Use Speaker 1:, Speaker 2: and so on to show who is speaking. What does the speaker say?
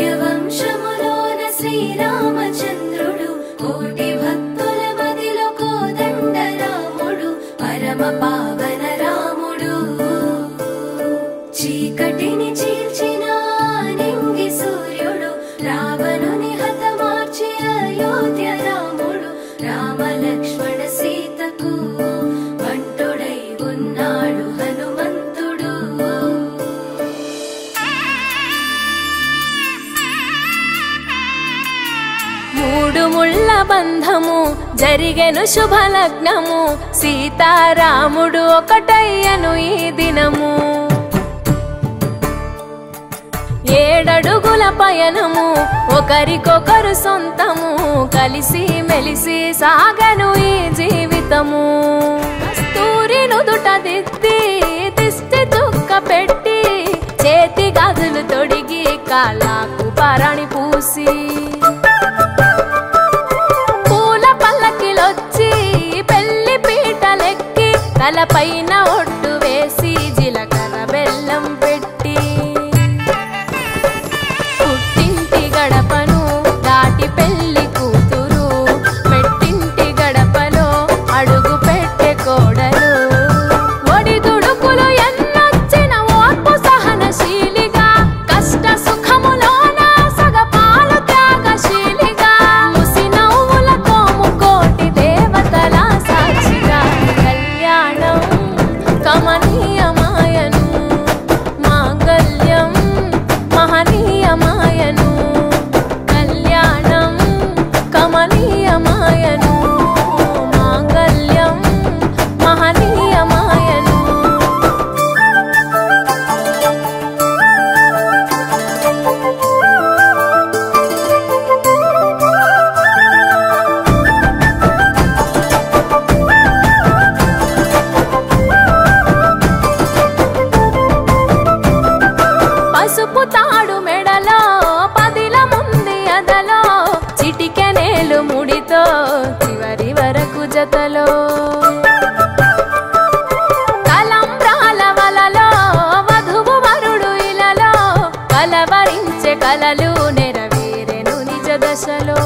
Speaker 1: సూర్యవంశములోన శ్రీరామచంద్రుడు కోటి భక్తుల మదిలో కోదండ రాముడు పరమ పావన రాముడు చీకటిని చీల్చిన నింగి సూర్యుడు రావణుని హతమార్చి అయోధ్య రాముడు రామ లక్ష్మణ సీతకు బంటుడై ఉన్నాడు హనుమంతుడు మూడు ముళ్ళ బంధము జరిగెను శుభలగ్నము సీతారాముడు ఒకటయ్యను ఈ దినము 7 అడుగుల పయనము ఒకరికొకరు సొంతము కలిసి మెలిసి సాగను ఈ జీవితము కస్తూరి నుదుట దిద్ది దిష్టి చుక్క పెట్టి చేతి గాజులు తొడిగి కాళ్ళకు పరాణి పూసి పూల పల్లకిలొచ్చి పెళ్లి పీటలెక్కి తలపైన ఒట్టు వేసి జీలకర్ర బెల్లం పెట్టి పుట్టింటి గడపను దాటి పెళ్లి కూతురు మెట్టింటి గడపలో అడుగు పెట్టే కోడలు ఒడిదుడుకులు ఎన్నొచ్చిన ఓర్పు సహనశీలిగా కష్ట సుఖములోన సగపాలు త్యాగశీలిగా ముసి నవ్వులతో ముకోటి దేవతల సాక్షిగా కళ్యాణం కమనీయమాయను మాంగళ్యం మహనీయమాయను కళ్యాణం కమనీయమాయను మాంగళ్యం మహనీయమాయను పసుపు తాడు మెడలో పదిల ముంది అదలో చిటికెనేలు ముడితో చివరి వరకు జతలో కలంబ్రాల వలలో వధువు వరుడు ఇలలో కలవరించే కలలు నెరవేరెను నిజ దశలో